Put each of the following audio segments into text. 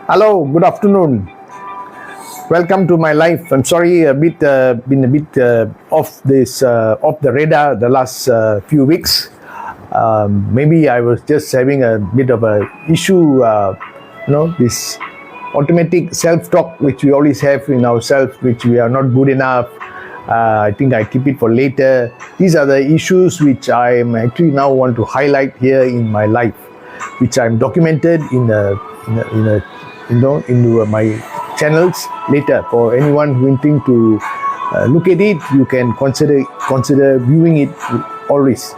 Hello, good afternoon. Welcome to my life. I'm sorry, been a bit off the radar the last few weeks. Maybe I was just having a bit of a issue. This automatic self-talk which we always have in ourselves, which we are not good enough. I think I keep it for later. These are the issues which I am actually now want to highlight here in my life, which I'm documented into my channels later. For anyone wanting to look at it, you can consider viewing it always.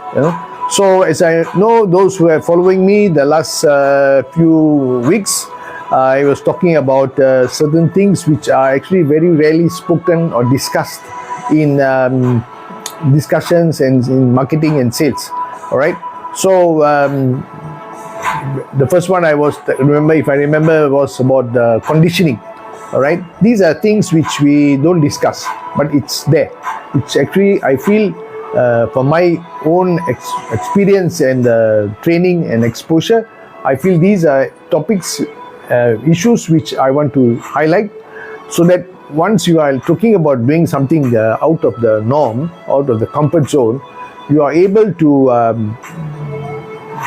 So as I know, those who are following me the last few weeks, I was talking about certain things which are actually very rarely spoken or discussed in discussions and in marketing and sales. All right. So the first one if I remember, was about the conditioning. All right. These are things which we don't discuss, but it's there. It's actually, I feel, from my own experience and training and exposure, I feel these are topics, issues which I want to highlight, so that once you are talking about doing something out of the norm, out of the comfort zone, you are able to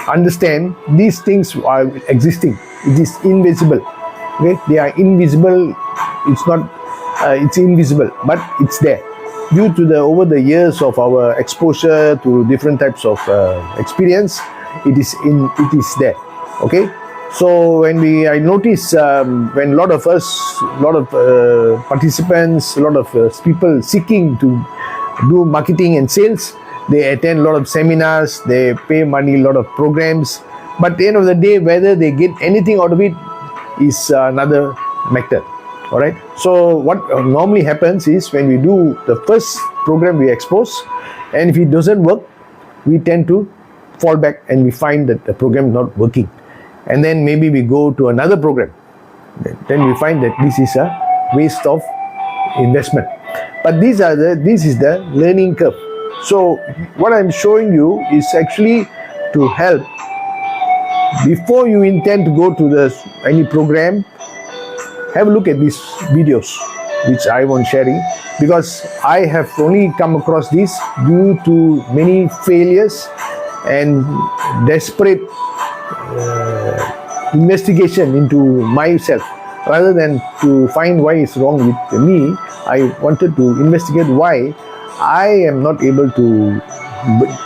understand these things are existing. It is invisible. Okay, they are invisible. It's not. It's invisible, but it's there. Due to over the years of our exposure to different types of experience, it is there. Okay. So I notice when a lot of participants, a lot of people seeking to do marketing and sales, they attend a lot of seminars, they pay money, a lot of programs, but at the end of the day, whether they get anything out of it is another matter. All right. So what normally happens is, when we do the first program we expose, and if it doesn't work, we tend to fall back and we find that the program is not working. And then maybe we go to another program. Then we find that this is a waste of investment. But this is the learning curve. So what I'm showing you is actually to help, before you intend to go to any program, have a look at these videos which I want sharing, because I have only come across this due to many failures and desperate investigation into myself. Rather than to find why it's wrong with me, I wanted to investigate why I am not able to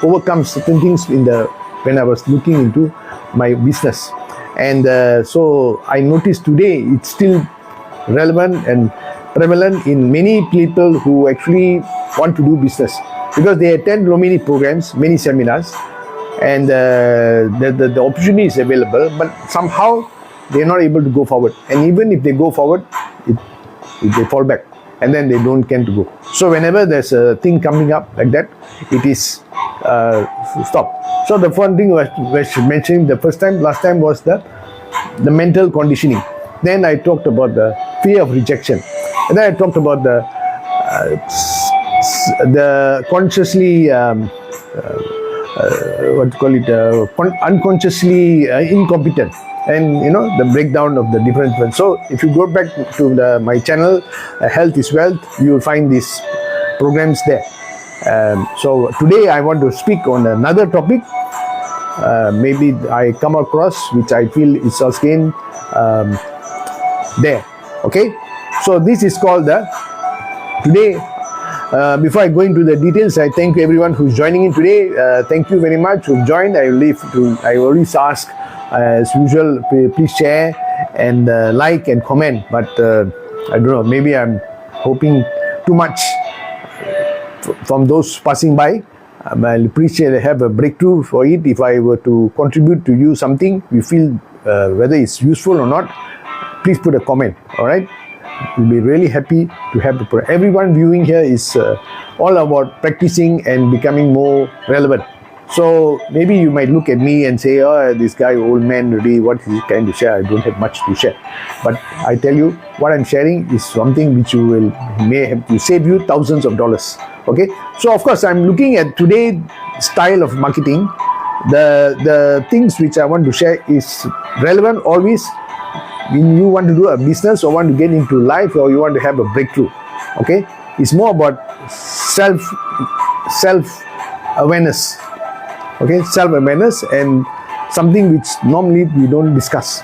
overcome certain things when I was looking into my business. And so I noticed today it's still relevant and prevalent in many people who actually want to do business, because they attend many programs, many seminars, and the opportunity is available, but somehow they're not able to go forward. And even if they go forward, they fall back, and then they don't tend to go. So whenever there's a thing coming up like that, it is stop. So the one thing I was mentioning last time was the mental conditioning. Then I talked about the fear of rejection, and then I talked about the consciously unconsciously incompetent, and the breakdown of the different ones. So if you go back to my channel, Health is Wealth, you will find these programs there. So today I want to speak on another topic. Maybe I come across, which I feel is again there. Okay, so this is called today. Before I go into the details, I thank everyone who's joining in today. Thank you very much who've joined. I always ask, as usual, please share and like and comment. But I don't know, maybe I'm hoping too much from those passing by. I'll appreciate have a breakthrough for it. If I were to contribute to you something, you feel whether it's useful or not, please put a comment. All right. We'll be really happy to have everyone viewing here is all about practicing and becoming more relevant. So maybe you might look at me and say, oh, this guy, old man, really, what is he trying to share? I don't have much to share. But I tell you, what I'm sharing is something which may have to save you thousands of dollars. Okay. So of course, I'm looking at today's style of marketing. the things which I want to share is relevant always when you want to do a business or want to get into life or you want to have a breakthrough. Okay, it's more about self awareness. Okay, self awareness and something which normally we don't discuss.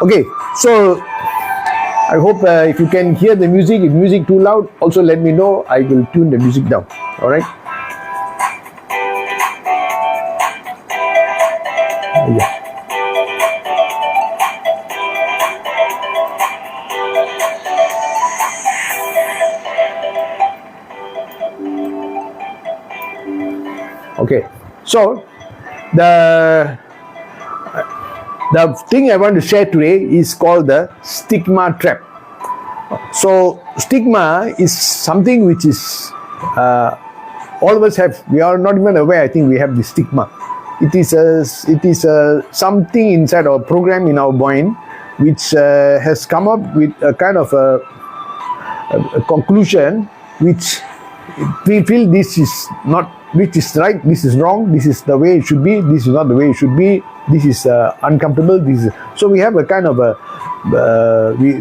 Okay, so I hope if you can hear the music, if music too loud, also let me know. I will tune the music down. All right. Yeah. Okay, so the thing I want to share today is called the stigma trap. So stigma is something which is all of us have. We are not even aware. I think we have the stigma. It is a something inside our program in our brain which has come up with a kind of a conclusion which we feel this is not, which is right, this is wrong, this is the way it should be, this is not the way it should be, this is uncomfortable, this is, so we have a kind of a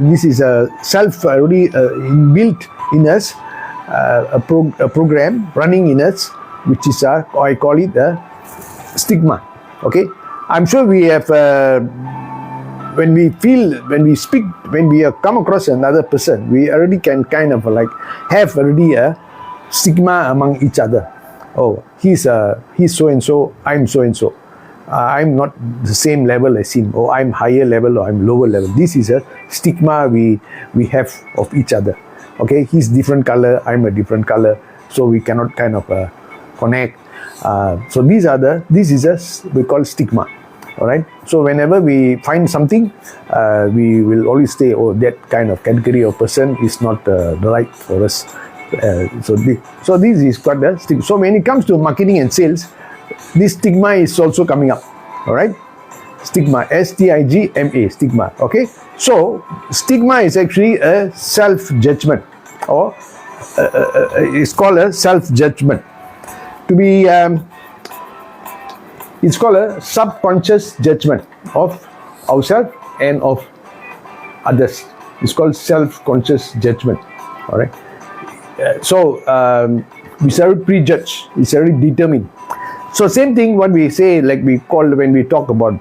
this is a self already inbuilt in us, a program running in us, which is I call it a stigma. Okay, I'm sure we have when we feel, when we speak, when we come across another person, we already can kind of like have already a stigma among each other. Oh, he's so and so, I'm so and so. I'm not the same level as him, or I'm higher level, or I'm lower level. This is a stigma we have of each other. Okay, he's different color, I'm a different color, so we cannot kind of connect. So this is we call stigma. All right. So whenever we find something, we will always say, oh, that kind of category of person is not the right for us. So this is quite the stigma. So when it comes to marketing and sales, this stigma is also coming up. All right, stigma, STIGMA, stigma. Okay, so stigma is actually a self-judgment, or it's called a self-judgment. To be, it's called a subconscious judgment of ourselves and of others. It's called self-conscious judgment. All right. So it's already prejudged, it's already determined. So same thing what we say, like we call, when we talk about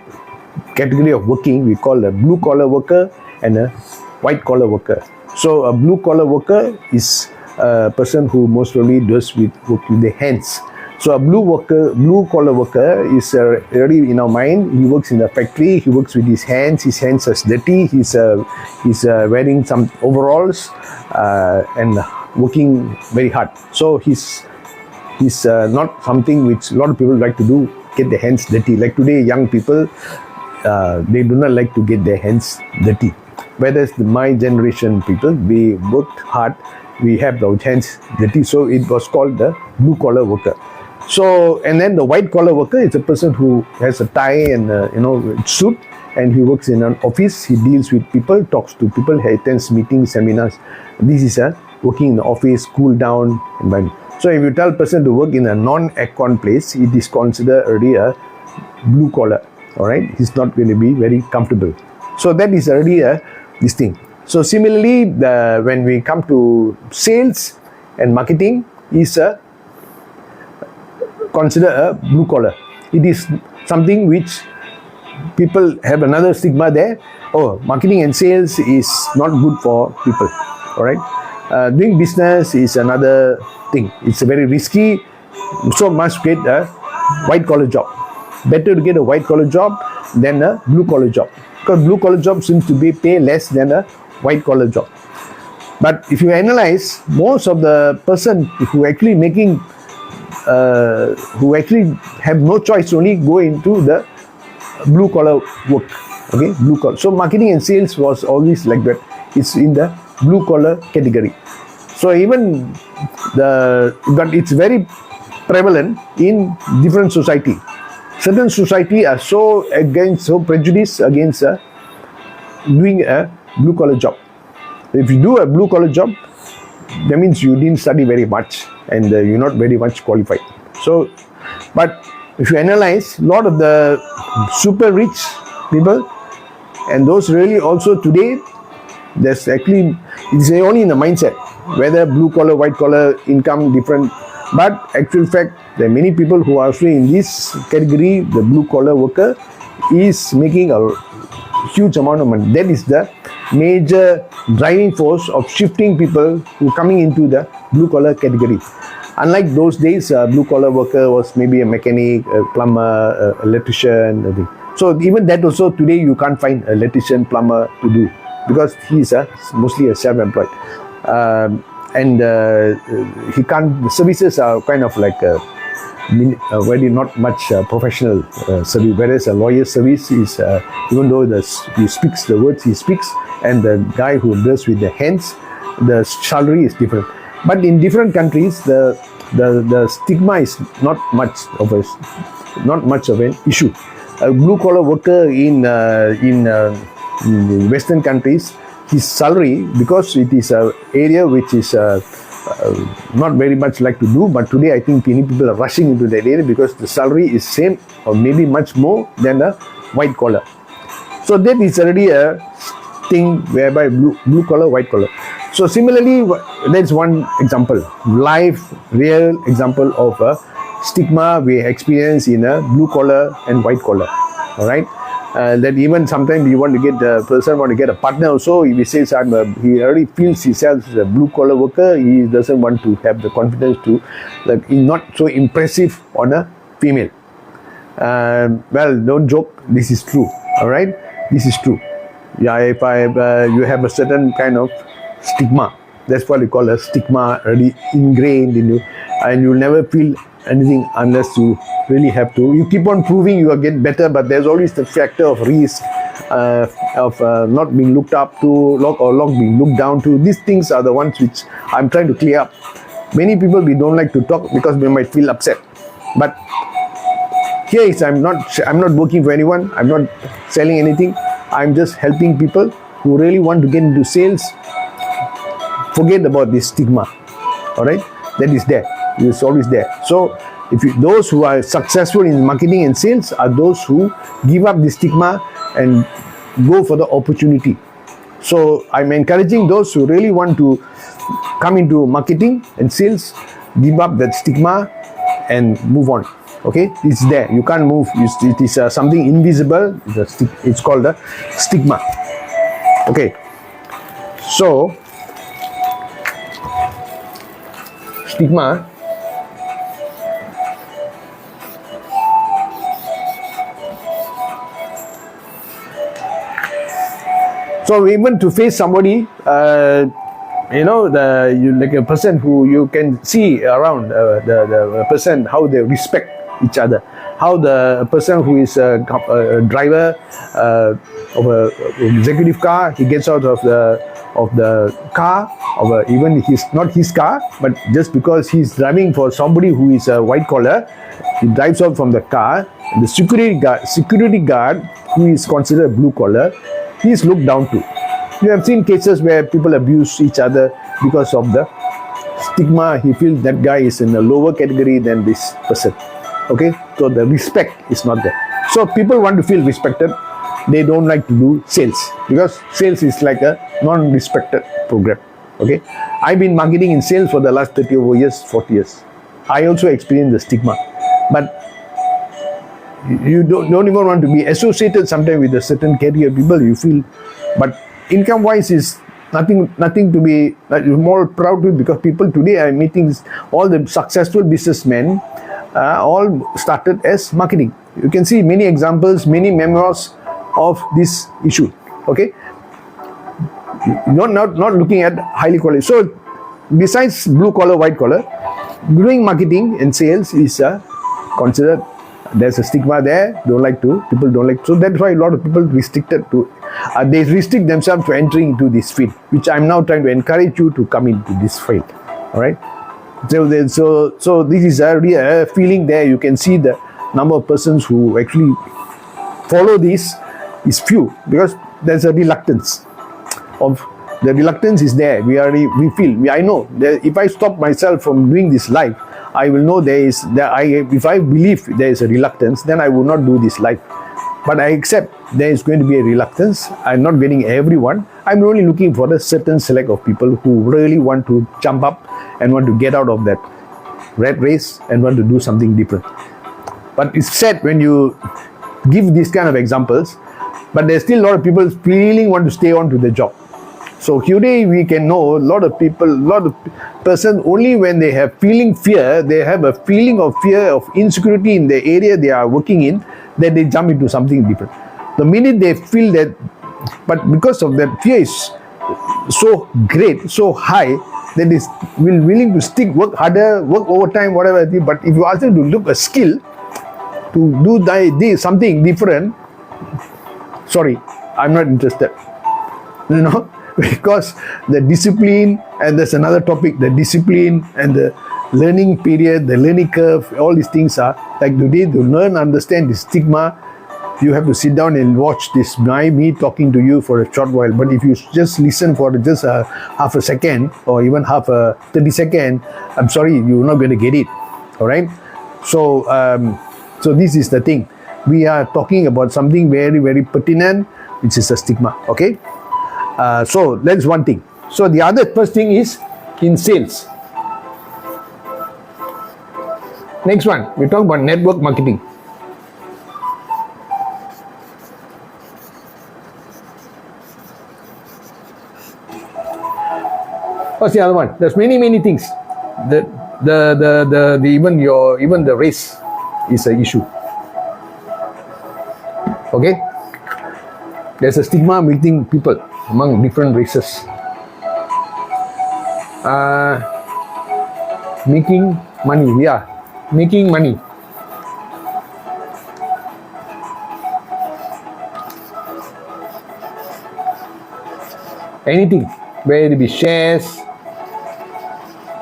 category of working, we call a blue collar worker and a white collar worker. So a blue collar worker is a person who most probably does work with their hands. So a blue collar worker is already in our mind. He works in a factory. He works with his hands. His hands are dirty. He's wearing some overalls and working very hard. So he's not something which a lot of people like to do, get their hands dirty. Like today, young people, they do not like to get their hands dirty. Whereas my generation people, we worked hard. We have our hands dirty. So it was called the blue collar worker. So, and then the white collar worker is a person who has a tie and suit, and he works in an office. He deals with people, talks to people, he attends meetings, seminars. This is a working in the office, cool down environment. So if you tell a person to work in a non-aircon place, it is considered already a blue collar. All right, he's not going to be very comfortable. So that is already this thing. So similarly, when we come to sales and marketing, is considered a blue collar. It is something which people have another stigma there. Oh, marketing and sales is not good for people. All right, doing business is another thing. It's very risky. So must get a white collar job. Better to get a white collar job than a blue collar job, because blue collar job seems to be pay less than a white collar job. But if you analyze, most of the person who actually making who actually have no choice, only go into the blue collar work. Okay, blue collar. So marketing and sales was always like that. It's in the blue collar category. So even but it's very prevalent in different society. Certain society are so prejudiced against doing a blue collar job. If you do a blue collar job, that means you didn't study very much and you're not very much qualified. So, but if you analyze, a lot of the super rich people and those really also today, there's actually, it's only in the mindset, whether blue collar, white collar, income different, but actual fact, there are many people who are actually in this category. The blue collar worker is making a huge amount of money. That is the major driving force of shifting people who are coming into the blue collar category. Unlike those days, blue collar worker was maybe a mechanic, a plumber, electrician, everything. So even that also today you can't find an electrician, plumber to do, because he's mostly a self-employed, and he can't. The services are kind of like very not much professional service. Whereas a lawyer's service is, even though he speaks the words he speaks, and the guy who does with the hands, the salary is different. But in different countries, the stigma is not much of an issue. A blue collar worker in Western countries, his salary, because it is an area which is not very much like to do, but today I think many people are rushing into that area because the salary is same or maybe much more than a white collar. So that is already a thing whereby blue collar, white collar. So similarly, that's one example, live, real example of a stigma we experience in a blue collar and white collar. All right, that even sometimes you want to get the person want to get a partner also. If he says he already feels himself as a blue collar worker, he doesn't want to have the confidence to, like, he's not so impressive on a female. Well, don't joke. This is true. All right, this is true. Yeah, if you have a certain kind of stigma, that's what we call a stigma, already ingrained in you, and you'll never feel anything unless you really have to. You keep on proving you will get better, but there's always the factor of risk, of not being looked up to, or being looked down to. These things are the ones which I'm trying to clear up. Many people, we don't like to talk because we might feel upset, but here is I'm not working for anyone. I'm not selling anything. I'm just helping people who really want to get into sales. Forget about this stigma. All right, that is there. It's always there. So those who are successful in marketing and sales are those who give up the stigma and go for the opportunity. So I'm encouraging those who really want to come into marketing and sales, give up that stigma and move on. Okay, it's there. You can't move. It is something invisible. It's called a stigma. Okay, so stigma. So even to face somebody, like a person who you can see around, the person, how they respect each other, how the person who is a driver of a executive car, he gets out of the car, even not his car, but just because he's driving for somebody who is a white collar, he drives out from the car. The security guard who is considered blue collar, he is looked down to. You have seen cases where people abuse each other because of the stigma. He feels that guy is in a lower category than this person. Okay, so the respect is not there. So people want to feel respected. They don't like to do sales because sales is like a non-respected program. Okay, I've been marketing in sales for the last 30 over years, 40 years. I also experienced the stigma, but you don't even want to be associated sometimes with a certain category of people. You feel, but income wise is nothing to be more proud of, because people today are meeting all the successful businessmen all started as marketing. You can see many examples, many memoirs of this issue. Okay, not looking at highly qualified. So besides blue collar, white collar, doing marketing and sales is considered, there's a stigma there. People don't like. So that's why a lot of people restricted to, they restrict themselves to entering into this field, which I'm now trying to encourage you to come into this field. All right. So this is already a feeling there. You can see the number of persons who actually follow this is few, because there's a reluctance. The reluctance is there. I know that if I stop myself from doing this live, I will know there is that if I believe there is a reluctance, then I will not do this live. But I accept there is going to be a reluctance. I'm not getting everyone. I'm only looking for a certain select of people who really want to jump up and want to get out of that rat race and want to do something different. But it's sad when you give these kind of examples, but there's still a lot of people feeling want to stay on to the job. So today we can know a lot of people, a lot of persons, only when they have feeling fear, they have a feeling of fear, of insecurity in the area they are working in, that they jump into something different. The minute they feel that, but because of that fear is so great, so high, that is willing to stick, work harder, work overtime, whatever. But if you ask them to look a skill, to do something different, sorry, I'm not interested. You know, because the discipline, and there's another topic, the discipline and the learning period, the learning curve, all these things are like today to learn, understand the stigma. You have to sit down and watch this me talking to you for a short while. But if you just listen for just half a second or even half a 30 second, I'm sorry, you're not going to get it. All right. So so this is the thing. We are talking about something very, very pertinent, which is a stigma. Okay. So that's one thing. So the other first thing is in sales. Next one, we talk about network marketing. What's the other one? There's many things. The even the race is an issue. Okay. There's a stigma meeting people among different races. Making money, yeah, making money. Anything, whether it be shares,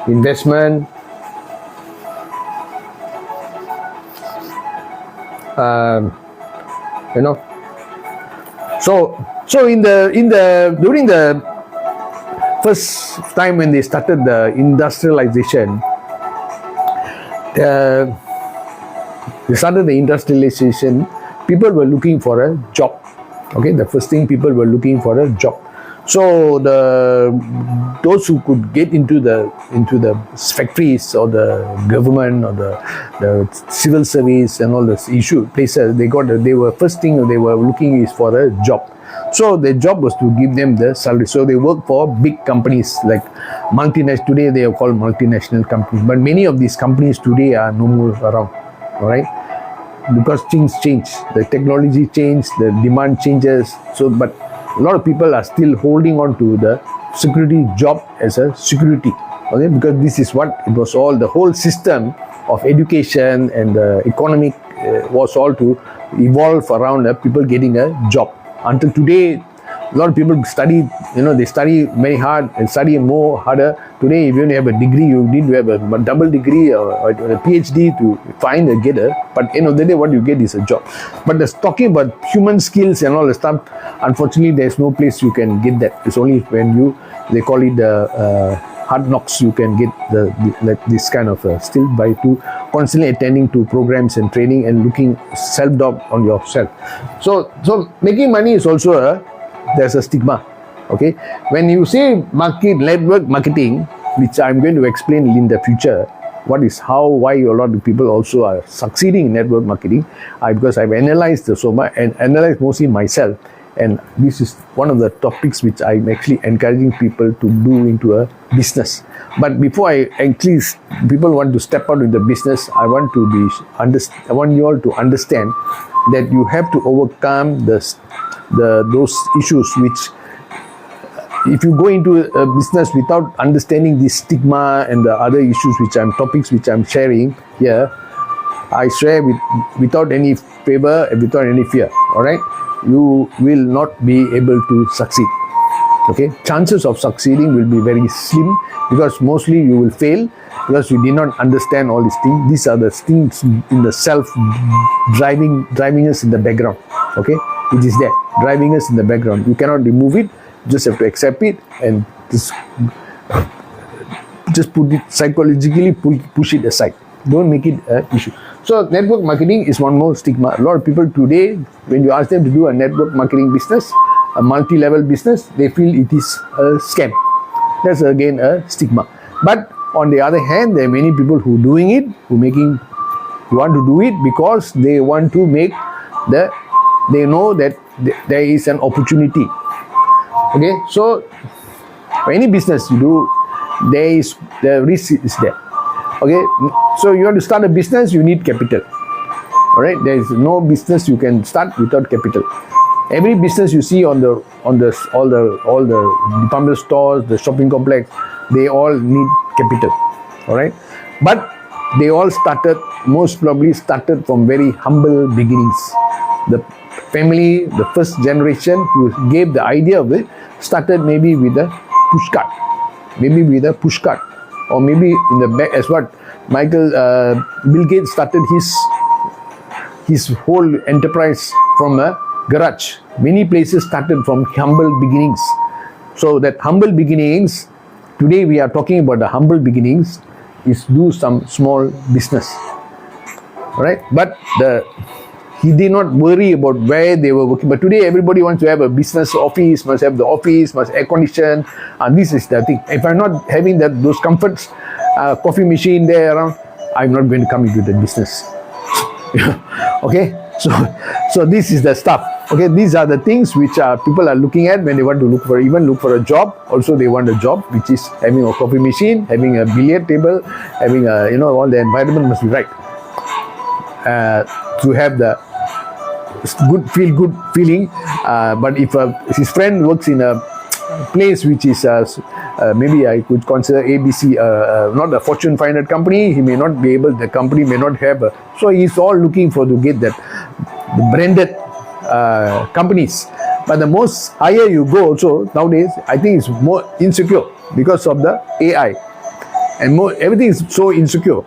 investment, you know. So in the during the first time when they started the industrialization, people were looking for a job. Okay, the first thing, people were looking for a job. So those who could get into the factories or the government or the civil service and all those places, they were first thing they were looking is for a job. So the job was to give them the salary. So they work for big companies like multinational. Today they are called multinational companies, but many of these companies today are no more around. All right, because things change, the technology change, the demand changes. So, but a lot of people are still holding on to the security job as a security. Okay, because this is what it was all, the whole system of education and the economic was all to evolve around people getting a job. Until today, a lot of people study, they study very hard and study more harder. Today, if you only have a degree, you need to have a double degree or a PhD to find a getter. But end of the day, what you get is a job. But there's talking about human skills and all the stuff. Unfortunately, there's no place you can get that. It's only when they call it hard knocks, you can get this kind of skill by to constantly attending to programs and training and looking self-doubt on yourself. So making money is also there's a stigma. Okay, when you say network marketing, which I'm going to explain in the future, why a lot of people also are succeeding in network marketing, because I've analyzed so much and analyzed mostly myself, and this is one of the topics which I'm actually encouraging people to do into a business. But before people want to step out into business, I want you all to understand that you have to overcome those issues which, if you go into a business without understanding the stigma and the other issues topics which I'm sharing here, I share without any favor and without any fear. All right, you will not be able to succeed. Okay, chances of succeeding will be very slim, because mostly you will fail because you did not understand all these things. These are the things in the self driving us in the background. Okay, it is there driving us in the background. You cannot remove it. Just have to accept it and just just put it psychologically, push it aside. Don't make it an issue. So network marketing is one more stigma. A lot of people today, when you ask them to do a network marketing business, a multi-level business, they feel it is a scam. That's again a stigma. But on the other hand, there are many people who doing it, who want to do it because they want to make they know that there is an opportunity. Okay, so for any business you do, the risk is there. Okay, so you want to start a business, you need capital. All right, there is no business you can start without capital. Every business you see all the department stores, the shopping complex, they all need capital. All right, but they all most probably started from very humble beginnings. The family, the first generation who gave the idea of it, started maybe with a push cart, or maybe in the back, as what Bill Gates started his whole enterprise from a garage. Many places started from humble beginnings. So that humble beginnings, today we are talking about the humble beginnings, is do some small business. Alright, but he did not worry about where they were working. But today everybody wants to have a business office, must have the office, must air condition, and this is the thing. If I'm not having those comforts, coffee machine there around, I'm not going to come into the business. Okay, so this is the stuff. Okay, these are the things which people are looking at when they want to look for a job. Also, they want a job which is having a coffee machine, having a billiard table, having all the environment must be right to have the good feeling. But if his friend works in a place which is maybe I could consider ABC, not a Fortune 500 company, he may not be able. The company may not have. So he's all looking to get that branded companies. But the most higher you go, also nowadays, I think it's more insecure because of the AI, and everything is so insecure.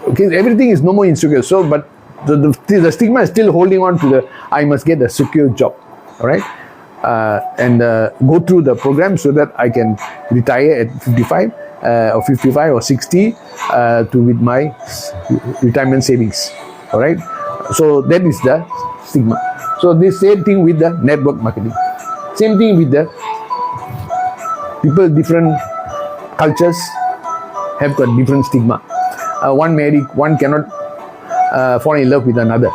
Okay, everything is no more insecure. So, but the stigma is still holding on to I must get a secure job. All right. And go through the program so that I can retire at 55 or 55 or 60 with my retirement savings. All right. So that is the stigma. So the same thing with the network marketing. Same thing with the people, different cultures have got different stigma. One cannot fall in love with another.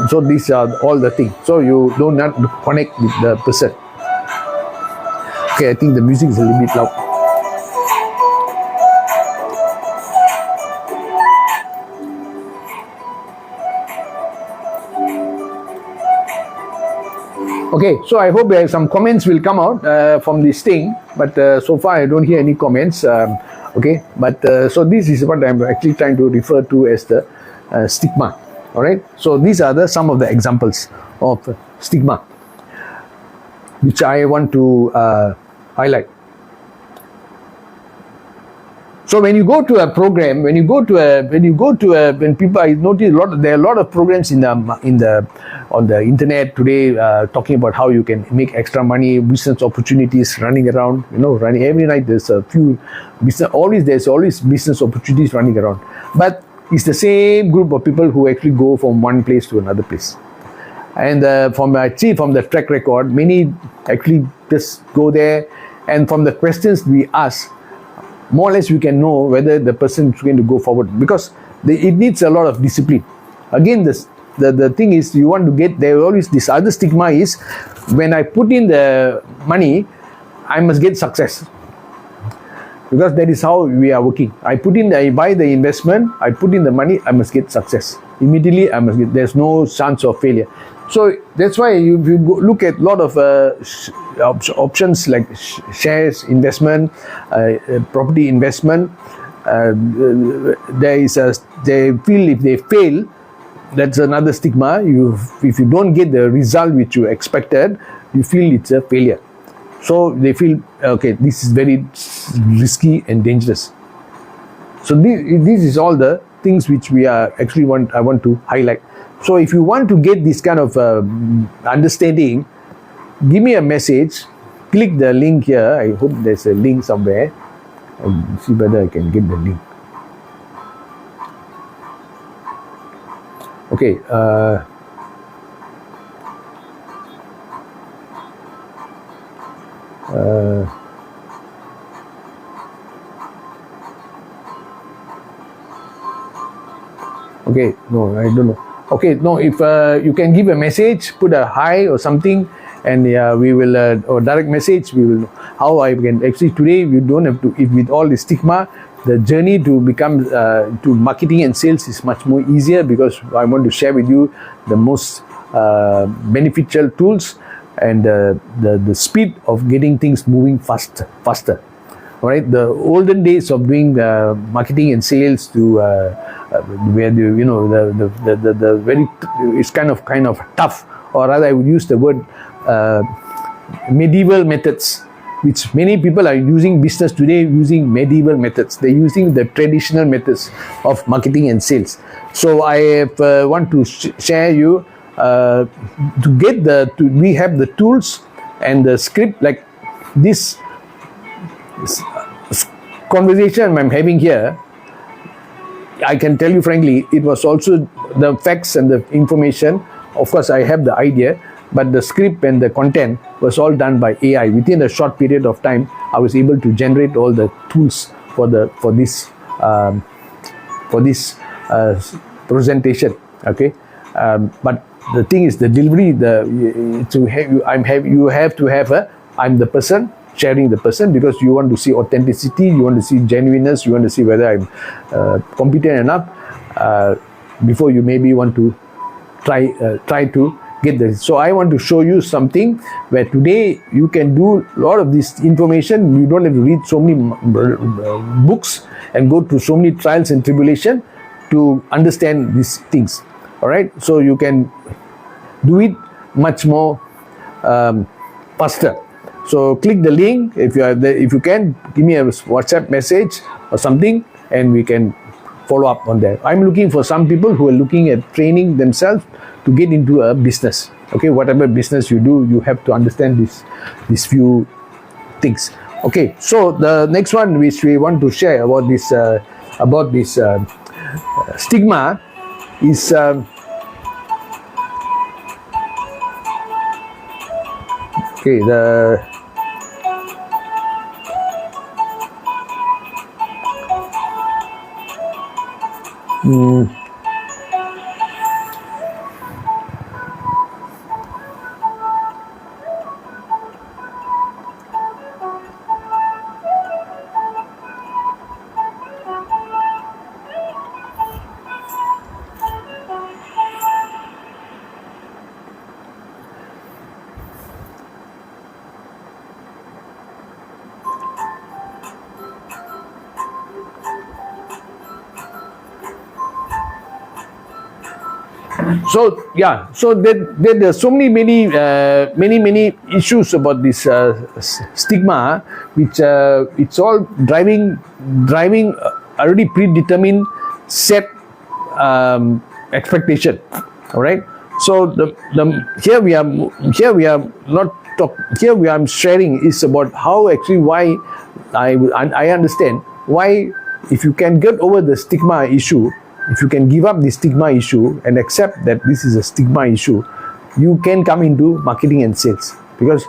So these are all the things. So you do not connect with the person. Okay, I think the music is a little bit loud. Okay, so I hope some comments will come out from this thing, but so far I don't hear any comments. Okay, but so this is what I'm actually trying to refer to as the stigma. All right, so these are some of the examples of stigma which I want to highlight. So when you go to a program, when people, I notice there are a lot of programs on the internet today talking about how you can make extra money, business opportunities running around. Running every night. There's a few business. There's always business opportunities running around. But it's the same group of people who actually go from one place to another place. And from the track record, many actually just go there, and from the questions we ask, more or less we can know whether the person is going to go forward, because it needs a lot of discipline. Again, the thing is, you want to get there. Always this other stigma is, when I put in the money, I must get success, because that is how we are working. I buy the investment, I put in the money, I must get success immediately. There's no chance of failure. So that's why you look at a lot of options like shares investment, property investment. They feel if they fail, that's another stigma. If you don't get the result which you expected, you feel it's a failure. So they feel, okay, this is very risky and dangerous. So this is all the things which I want to highlight. So if you want to get this kind of understanding, give me a message, click the link here, I hope there's a link somewhere. I'll see whether I can get the link. Okay. Okay, no, I don't know. Okay, no, if you can give a message, put a hi or something, and we will, or direct message, we will know how I can. Actually, today you don't have to, if with all the stigma, the journey to become, to marketing and sales is much more easier, because I want to share with you the most beneficial tools and the speed of getting things moving faster. All right, the olden days of doing marketing and sales to where the very, it's kind of tough, or rather I would use the word medieval methods, which many people are using business today using medieval methods. They're using the traditional methods of marketing and sales. So I want to share you to get we have the tools and the script, like this conversation I'm having here. I can tell you frankly, it was also the facts and the information. Of course, I have the idea, but the script and the content was all done by AI. Within a short period of time, I was able to generate all the tools for this presentation. Okay, but the thing is, the delivery, you have to have I'm the person sharing the person, because you want to see authenticity, you want to see genuineness, you want to see whether I'm competent enough before you maybe want to try to get this. So I want to show you something where today you can do a lot of this information. You don't have to read so many books and go through so many trials and tribulation to understand these things. All right, so you can do it much more faster. So click the link if you can, give me a WhatsApp message or something, and we can follow up on that. I'm looking for some people who are looking at training themselves to get into a business. Okay, whatever business you do, you have to understand these few things. Okay, so the next one which we want to share about this stigma is okay, so yeah, so there are so many issues about this stigma, which it's all driving already predetermined set expectation. All right, so here we are sharing is about how actually why I understand why, if you can get over the stigma issue, if you can give up the stigma issue and accept that this is a stigma issue, you can come into marketing and sales. Because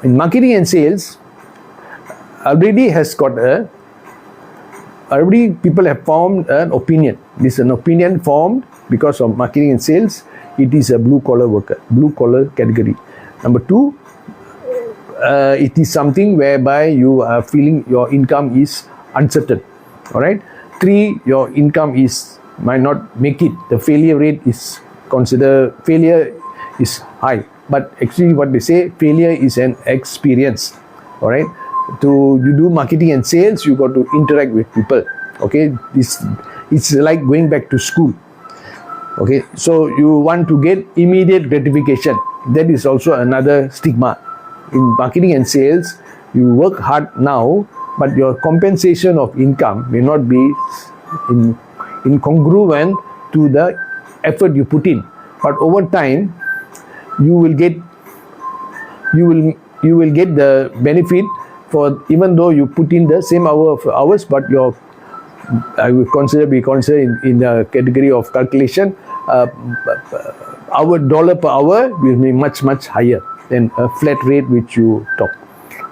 in marketing and sales, already people have formed an opinion. This is an opinion formed because of marketing and sales. It is a blue collar category. Number two, it is something whereby you are feeling your income is uncertain. All right. 3, your income might not make it. The failure rate is high. But actually what they say, failure is an experience. All right. You do marketing and sales, you got to interact with people. Okay. It's like going back to school. Okay. So you want to get immediate gratification. That is also another stigma. In marketing and sales, you work hard now, but your compensation of income may not be incongruent to the effort you put in. But over time, you will you will get the benefit for even though you put in the same hours, but your I would be considered in the category of calculation. Our dollar per hour will be much higher than a flat rate which you talk.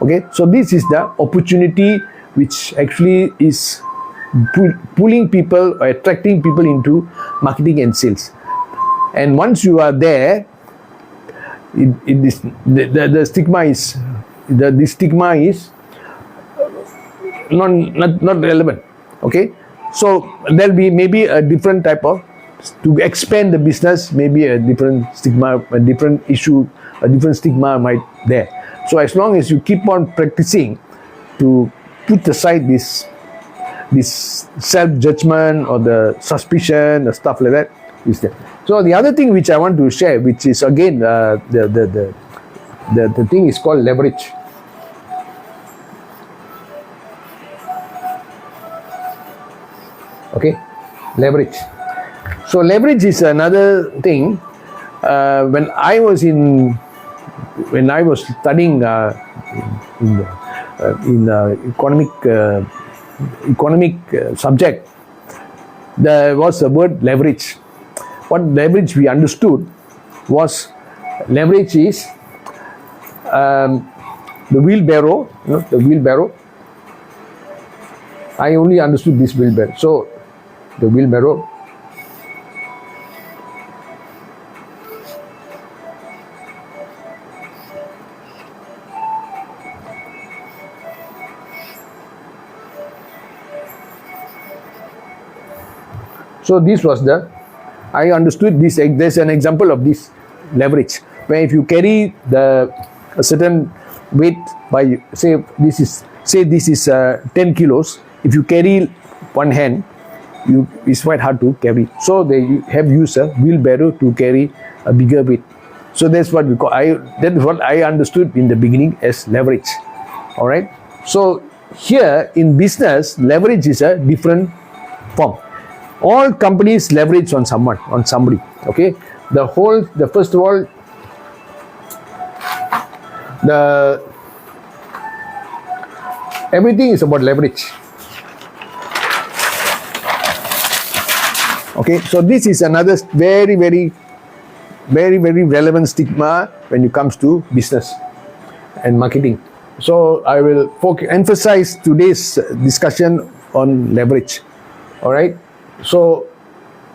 Okay, so this is the opportunity which actually is pulling people or attracting people into marketing and sales. And once you are there, the stigma is the stigma is not relevant. Okay, so there'll be maybe a different type of, to expand the business, maybe a different stigma, a different issue, a different stigma might there. So as long as you keep on practicing to put aside this self-judgment or the suspicion or stuff like that is there. So the other thing which I want to share, which is again the thing is called leverage. Okay, leverage. So leverage is another thing. When I was studying in economic subject, there was a word leverage. What leverage we understood was, leverage is the wheelbarrow. You know, the wheelbarrow. I only understood this wheelbarrow. So the wheelbarrow. So this was I understood this. There's an example of this leverage, where if you carry a certain weight by, say this is 10 kilos. If you carry one hand, it's quite hard to carry. So they have used a wheelbarrow to carry a bigger weight. So that's what we call. That is what I understood in the beginning as leverage. All right. So here in business, leverage is a different form. All companies leverage on somebody. Okay. First of all, everything is about leverage. Okay, so this is another very relevant stigma when it comes to business and marketing. So I will emphasize today's discussion on leverage. All right. So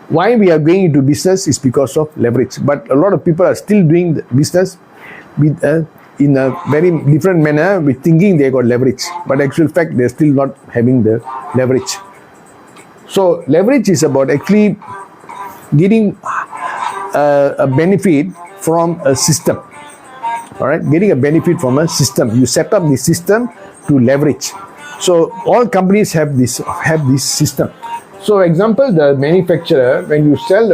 why we are going into business is because of leverage. But a lot of people are still doing the business with in a very different manner, with thinking they got leverage. But actual fact, they're still not having the leverage. So leverage is about actually getting a benefit from a system. All right, getting a benefit from a system. You set up the system to leverage. So all companies have this system. So example, the manufacturer, when you sell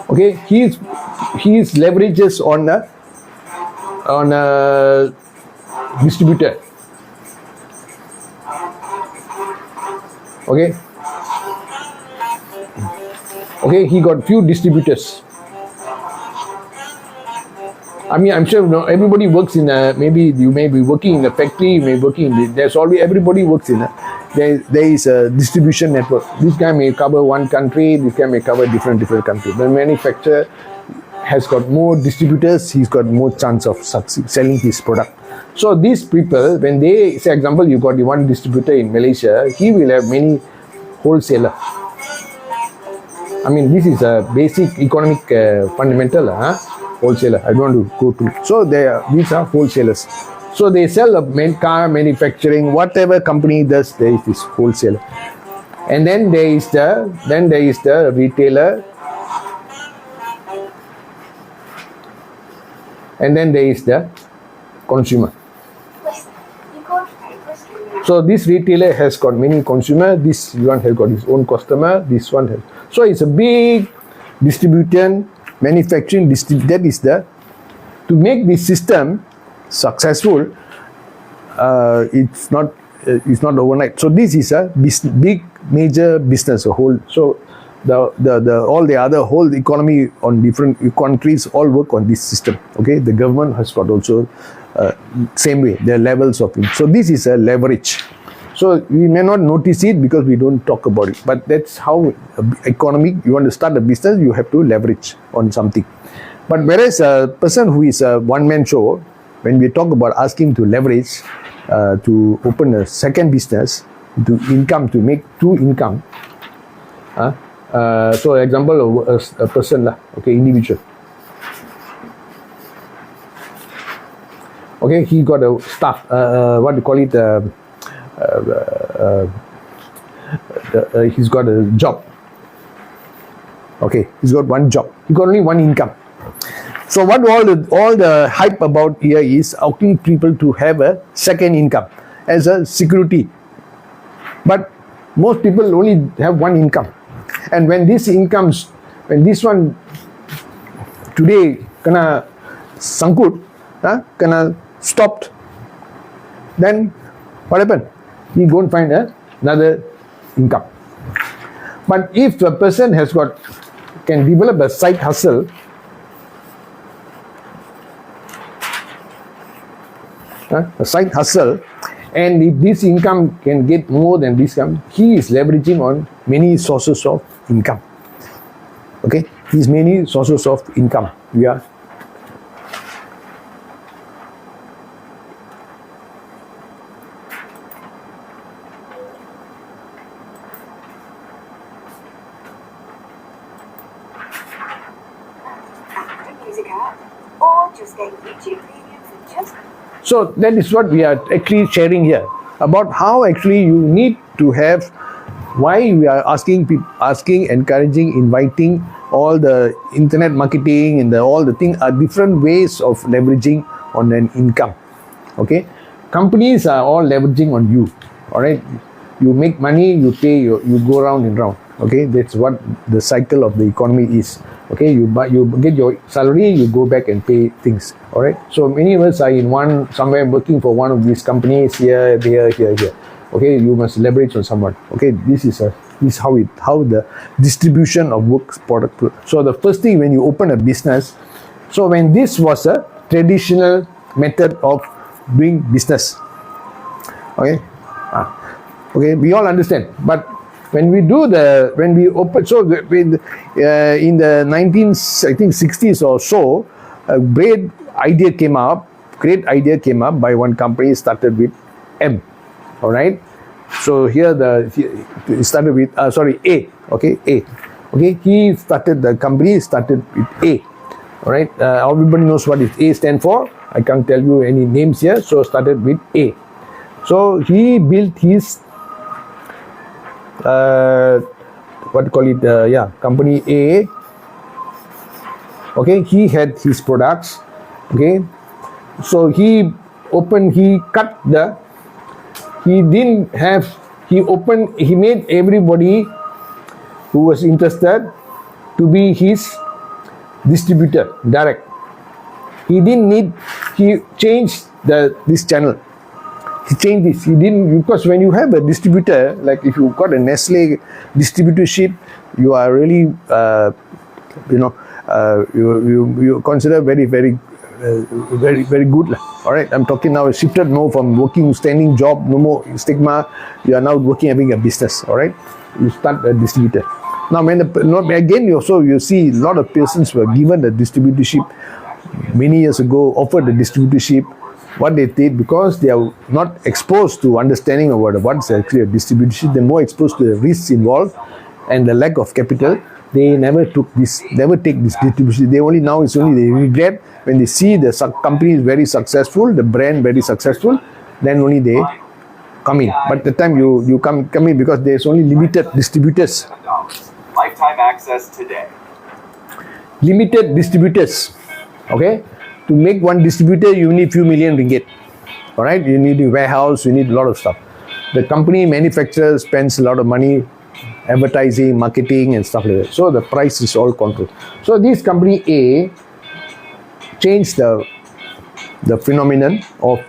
okay, he leverages on a distributor. Okay, he got few distributors. I mean, I'm sure everybody works in maybe you may be working in a factory, you may be working in there's always, everybody works in there is a distribution network. This guy may cover one country, this guy may cover different countries. The manufacturer has got more distributors, he's got more chance of selling his product. So these people, when they say, example, you got the one distributor in Malaysia, he will have many wholesaler. I mean, this is a basic economic fundamental, wholesaler. I don't want to go to. So these are wholesalers. So they sell car manufacturing, whatever company does, there is this wholesaler. And then there is the retailer. And then there is the consumer. So this retailer has got many consumers, this one has got his own customer, this one has. So it's a big distribution, manufacturing, that is to make this system successful, it's not overnight. So this is a big major business, a whole. So the all the other whole economy on different countries all work on this system. Okay, the government has got also same way, the levels of it. So this is a leverage. So we may not notice it because we don't talk about it, but that's how economic, you want to start a business, you have to leverage on something. But whereas a person who is a one-man show, when we talk about asking to leverage to open a second business, to income, to make two income, so example of a person lah, okay, individual. Okay, he got a staff, what do you call it, he's got a job. Okay, he's got one job. He got only one income. So what all the hype about here is asking people to have a second income as a security. But most people only have one income. And when this incomes, when this one today kena sangkut, kena stopped, then what happened? He go and find another income. But if a person can develop a side hustle, and if this income can get more than this income, he is leveraging on many sources of income. Okay, these many sources of income. Yeah. Or just get YouTube videos and just. So that is what we are actually sharing here about how actually you need to have, why we are asking, encouraging, inviting all the internet marketing and all the things are different ways of leveraging on an income. Okay, companies are all leveraging on you. All right, you make money, you pay, you go round and round. Okay, that's what the cycle of the economy is. Okay, you get your salary, you go back and pay things. All right, so many of us are in somewhere working for one of these companies here. Okay, you must leverage on someone. Okay, this is how the distribution of work product. So the first thing when you open a business, so when this was a traditional method of doing business, okay, we all understand. But when we open, so in the 1960s or so, a great idea came up by one company, started with M. All right, so here it started with A. Okay, A. Okay, the company started with A. All right, everybody knows what A stand for. I can't tell you any names here. So started with A. So he built his company A. Okay, he had his products. Okay, so he made everybody who was interested to be his distributor direct. He changed this channel. He changed this. Because when you have a distributor, like if you got a Nestle distributorship, you are really, you consider very, very, very good. All right, I'm talking now, shifted more from standing job, no more stigma. You are now working, having a business. All right, you start a distributor. Now, you see a lot of persons were given the distributorship many years ago, offered the distributorship. What they did, because they are not exposed to understanding about what's actually a distributorship, they're more exposed to the risks involved and the lack of capital. They never take this distribution. They regret when they see the company is very successful, the brand very successful, then only they come in. But the time you come in, because there's only limited distributors. Lifetime access today. Limited distributors. Okay? To make one distributor, you need few million ringgit. All right? You need a warehouse, you need a lot of stuff. The company manufacturer spends a lot of money advertising, marketing and stuff like that. So the price is all controlled. So this company A changed the phenomenon of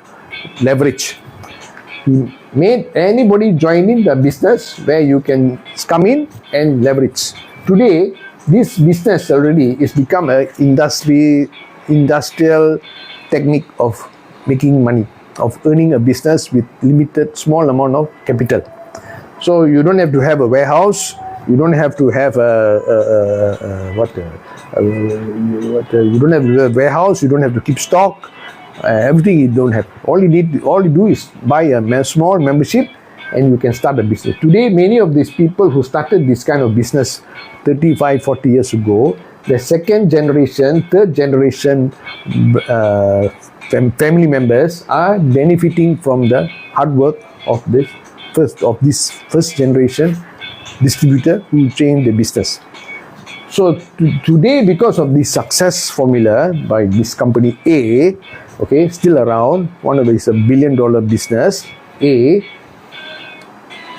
leverage. He made anybody join in the business where you can come in and leverage. today, this business already is become a industrial technique of making money, of earning a business with limited small amount of capital. So you don't have to have a warehouse, you don't have to have you don't have to have a warehouse, you don't have to keep stock, everything you don't have. All you do is buy a small membership and you can start a business. Today, many of these people who started this kind of business 35, 40 years ago, the second generation, third generation family members are benefiting from the hard work of this first generation distributor who changed the business. So today, because of this success formula by this company A, okay, still around, one of it is $1 billion business A,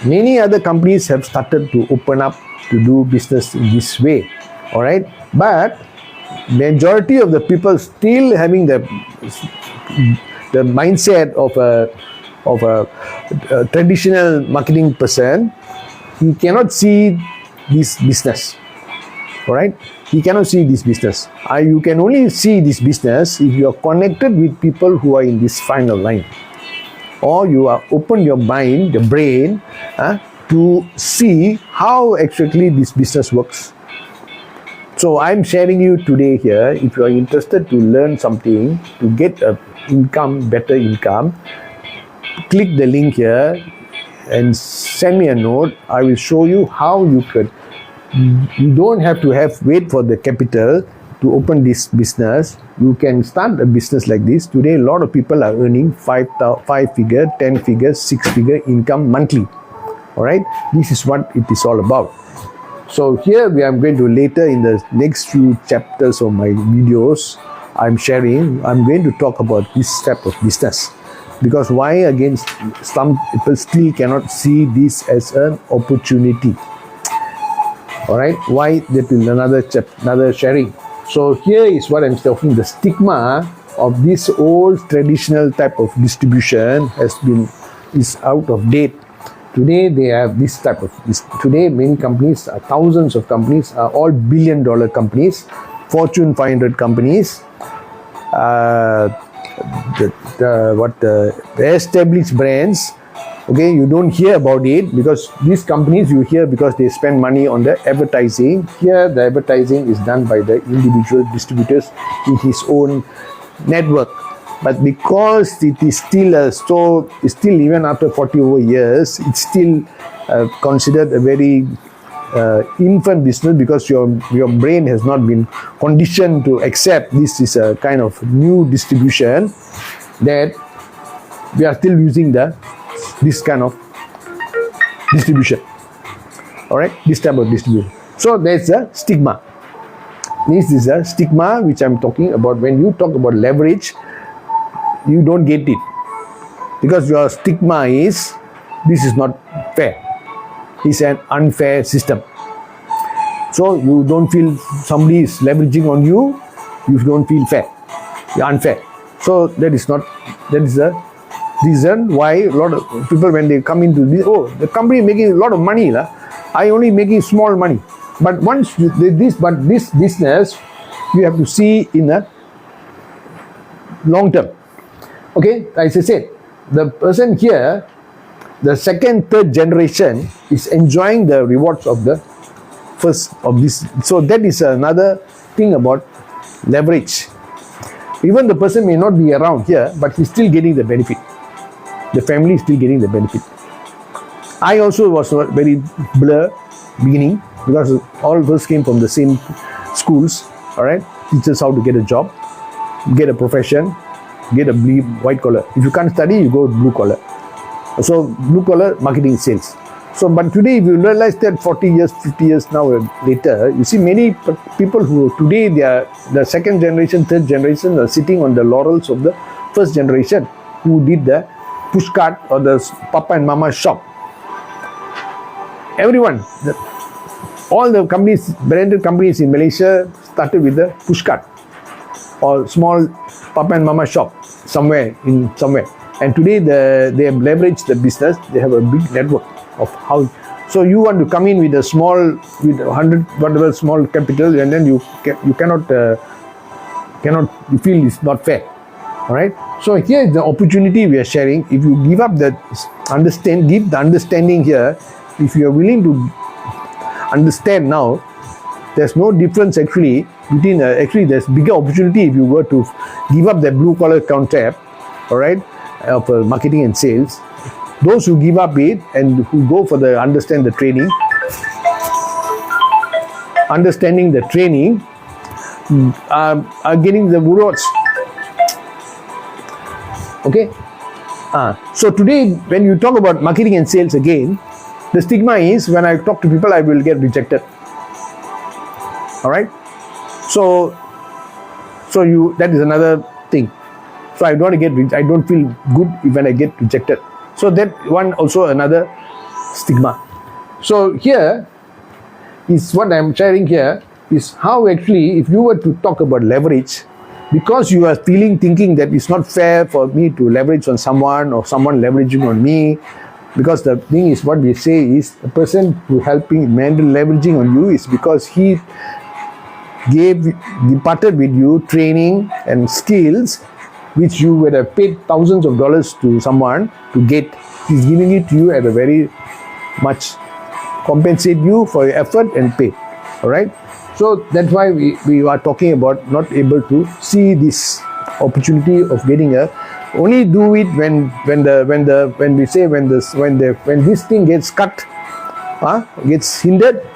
many other companies have started to open up to do business in this way. All right, but majority of the people still having the mindset of a traditional marketing person. He cannot see this business. All right, he cannot see this business. You can only see this business if you are connected with people who are in this final line, or you are open your mind, your brain, to see how actually this business works. So I'm sharing you today here, if you are interested to learn something, to get a better income, click the link here and send me a note. I will show you how you could. You don't have to wait for the capital to open this business. You can start a business like this. Today, a lot of people are earning 5-figure, 10-figure, 6-figure income monthly. All right, this is what it is all about. So here I'm going to later in the next few chapters of my videos I'm going to talk about this type of business. Because why again some people still cannot see this as an opportunity. All right, why? That is another sharing. So here is what I'm talking. The stigma of this old traditional type of distribution is out of date. Today they have this type of today many companies, thousands of companies are all $1 billion companies, Fortune 500 companies. The established brands, okay, you don't hear about it because these companies you hear because they spend money on the advertising. Here the advertising is done by the individual distributors in his own network. But because it is still even after 40 over years, it's still considered a very infant business because your brain has not been conditioned to accept this is a kind of new distribution, that we are still using this kind of distribution. All right, this type of distribution. So there's a stigma. This is a stigma which I'm talking about. When you talk about leverage, you don't get it because your stigma is this is not fair. It's an unfair system. So you don't feel somebody is leveraging on you. You don't feel fair. You're unfair. So that is the reason why a lot of people, when they come into this, the company making a lot of money, I only making small money. But once this business, you have to see in a long term. Okay, as I said, the person here, the second, third generation is enjoying the rewards of the first of this. So that is another thing about leverage. Even the person may not be around here, but he's still getting the benefit. The family is still getting the benefit. I also was very blur beginning because all of us came from the same schools. All right, teachers how to get a job, get a profession, get a white collar. If you can't study, you go blue collar. So blue collar marketing sales. So but today if you realize that 40 years, 50 years now later, you see many people who today they are the second generation, third generation are sitting on the laurels of the first generation who did the push cart or the papa and mama shop. Everyone, all the companies, branded companies in Malaysia started with the push cart or small papa and mama shop somewhere. And today they have leveraged the business. They have a big network of how So you want to come in with a small, with 100 whatever small capital, and then you cannot you feel it's not fair. All right. So here is the opportunity we are sharing. If you give up that give the understanding here. If you are willing to understand now, there's no difference actually between actually there's bigger opportunity if you were to give up that blue collar concept, all right, of marketing and sales. Those who give up it and who go for the understanding the training are getting the rewards. Okay. So today when you talk about marketing and sales again, the stigma is when I talk to people I will get rejected. All right. So you, that is another thing. So I don't feel good when I get rejected. So that one also another stigma. So here is what I'm sharing here is how actually if you were to talk about leverage, because you are thinking that it's not fair for me to leverage on someone or someone leveraging on me, because the thing is what we say is the person who leveraging on you is because he departed with you training and skills which you would have paid thousands of dollars to someone to get. He's giving it to you at a very much compensate you for your effort and pay. All right. So that's why we are talking about not able to see this opportunity of getting only do it when this thing gets cut, gets hindered,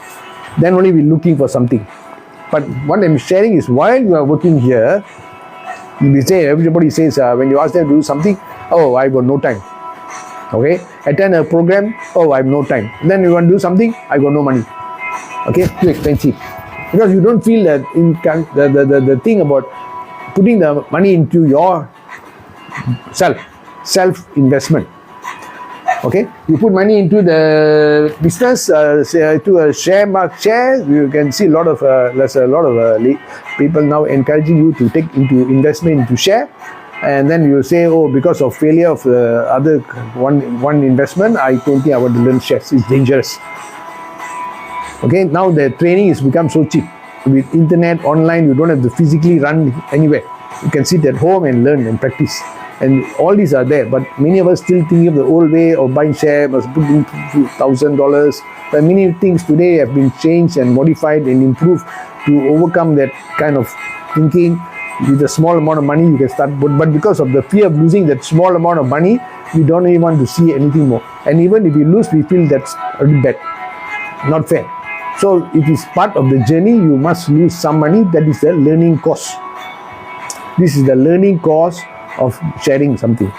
then only we're looking for something. But what I'm sharing is while you are working here, everybody says when you ask them to do something, oh, I got no time. Okay, attend a program, oh, I have no time. Then you want to do something, I got no money. Okay, too expensive. Because you don't feel that the thing about putting the money into your self investment. Okay, you put money into the business, to a share. You can see there's a lot of people now encouraging you to take into investment into share, and then you say, oh, because of failure of the other one investment, I don't think I want to learn shares. It's dangerous. Okay, now the training has become so cheap. With internet, online, you don't have to physically run anywhere. You can sit at home and learn and practice. And all these are there, but many of us still thinking of the old way of buying share, must put in $1,000. But many things today have been changed and modified and improved to overcome that kind of thinking. With a small amount of money, you can start. But because of the fear of losing that small amount of money, we don't even want to see anything more. And even if we lose, we feel that's a bit bad, not fair. So it is part of the journey. You must lose some money. That is the learning cost. This is the learning cost of sharing something.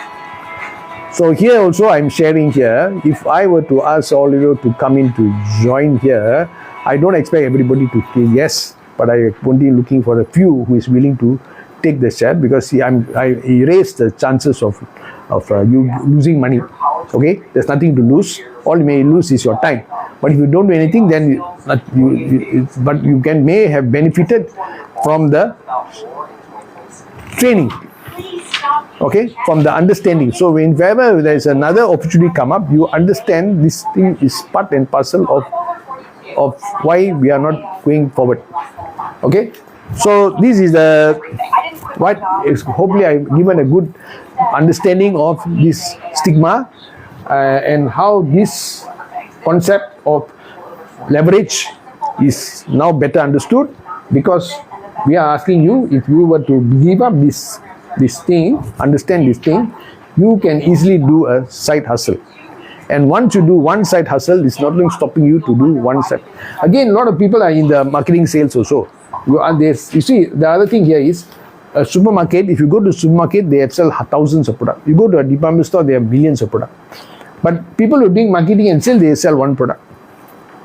So here also I'm sharing here, if I were to ask all of you to come in to join here, I don't expect everybody to say yes, but I only looking for a few who is willing to take the share, because see, I erase the chances of you losing money. Okay, there's nothing to lose. All you may lose is your time. But if you don't do anything, then you may have benefited from the training. Okay, from the understanding. So whenever there is another opportunity come up, you understand this thing is part and parcel of why we are not going forward. Okay, so this is what is, hopefully I've given a good understanding of this stigma and how this concept of leverage is now better understood, because we are asking you, if you were to give up this thing, understand this thing, you can easily do a side hustle. And once you do one side hustle, it's not only stopping you to do one side. Again, a lot of people are in the marketing sales also. You see, the other thing here is a supermarket. If you go to a supermarket, they sell thousands of products. You go to a department store, they have millions of products. But people who are doing marketing and sales, they sell one product.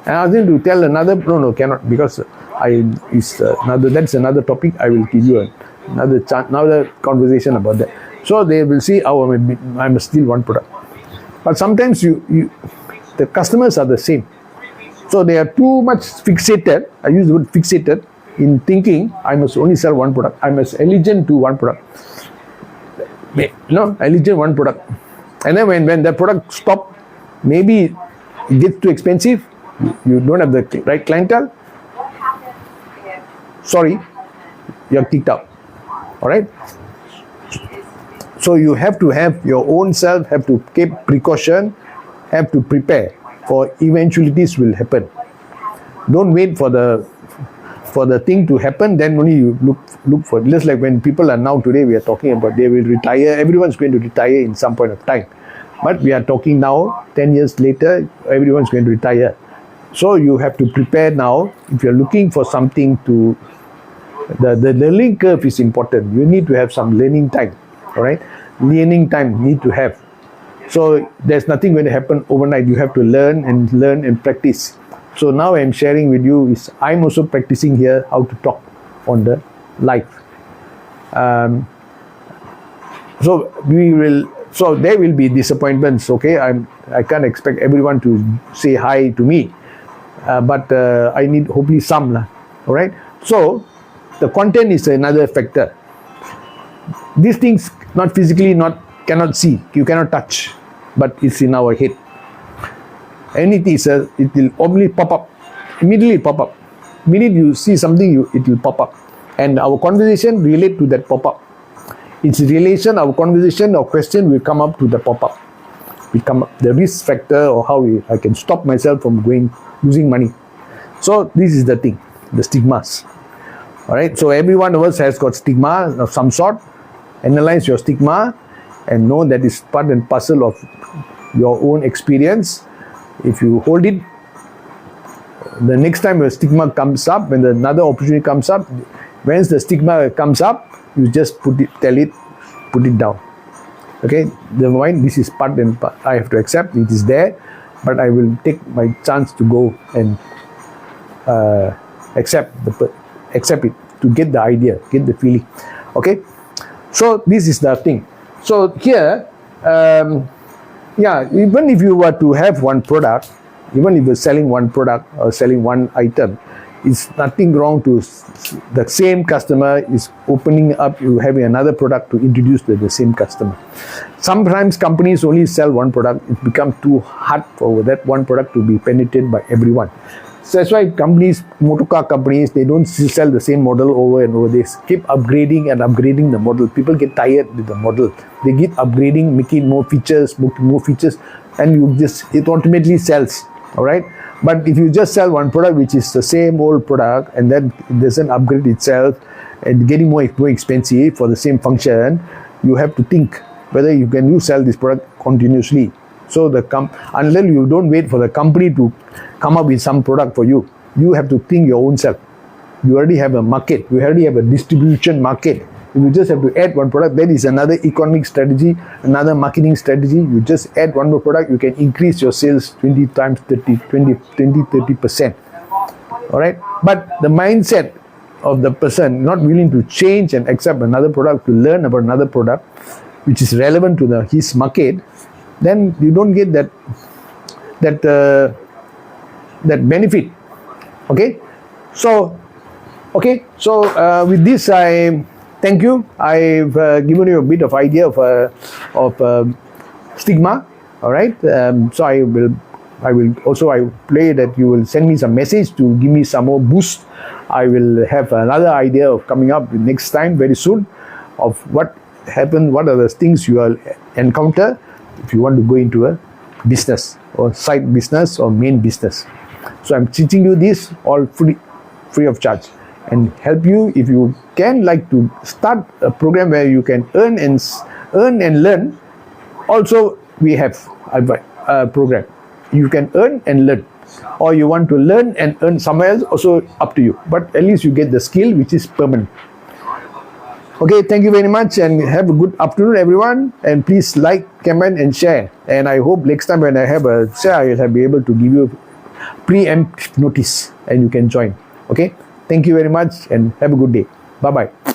And I was going to tell another, no, cannot, because that's another topic. I will give you another conversation about that. So they will see, oh, I must steal one product. But sometimes the customers are the same. So they are too much fixated, I use the word fixated, in thinking I must only sell one product. I must allegiance to one product. Allegiance one product. And then when the product stop, maybe it gets too expensive, you don't have the right clientele, What happens if sorry, you're kicked out. All right. is So you have to have your own self, have to keep precaution, have to prepare for eventualities will happen. Don't wait for the thing to happen, then only you look for it. Just like when people are now today, we are talking about they will retire. Everyone's going to retire in some point of time. But we are talking now, 10 years later, everyone's going to retire. So you have to prepare now. If you're looking for something to, the learning curve is important. You need to have some learning time. All right, learning time need to have. So there's nothing going to happen overnight. You have to learn and practice. So now I'm sharing with you is I'm also practicing here how to talk on the live. So there will be disappointments. Okay, I can't expect everyone to say hi to me, but I need hopefully some lah. All right. So the content is another factor. These things not physically cannot see, you cannot touch, but it's in our head. Anything it will only pop up, immediately pop up. Minute you see something, it will pop up, and our conversation relate to that pop up. Its relation, our conversation or question will come up to the pop up. We come up the risk factor or how I can stop myself from losing money. So this is the thing, the stigmas. All right. So every one of us has got stigma of some sort. Analyze your stigma and know that is part and parcel of your own experience. If you hold it, the next time a stigma comes up, when another opportunity comes up, once the stigma comes up, you just put it down. Okay, the mind, this is part and part. I have to accept it is there, but I will take my chance to go and accept it, to get the idea, get the feeling. Okay, so this is the thing. So here, even if you were to have one product, even if you're selling one product or selling one item, it's nothing wrong to the same customer is opening up, you having another product to introduce to the same customer. Sometimes companies only sell one product, it becomes too hard for that one product to be penetrated by everyone. So that's why companies, motorcar companies, they don't sell the same model over and over. They keep upgrading and upgrading the model. People get tired with the model. They keep upgrading, making more features, and it ultimately sells. All right. But if you just sell one product which is the same old product and then it doesn't upgrade itself and getting more expensive for the same function, you have to think whether you can sell this product continuously. So unless you don't wait for the company to come up with some product for you, you have to think your own self. You already have a market, you already have a distribution market. If you just have to add one product, that is another economic strategy, another marketing strategy. You just add one more product, you can increase your sales 30%. All right. But the mindset of the person not willing to change and accept another product, to learn about another product which is relevant to his market, then you don't get that benefit. Okay. So with this, I thank you. I've given you a bit of idea of stigma. All right. So I will play that you will send me some message to give me some more boost. I will have another idea of coming up next time very soon of what happened, what are the things you will encounter if you want to go into a business or side business or main business. So I'm teaching you this all free of charge, and help you if you can like to start a program where you can earn and learn. Also, we have a program you can earn and learn, or you want to learn and earn somewhere else, also up to you, but at least you get the skill which is permanent. Okay, thank you very much and have a good afternoon everyone, and please like, comment and share, and I hope next time when I have a share I will be able to give you preempt notice and you can join. Okay, thank you very much and have a good day. Bye bye.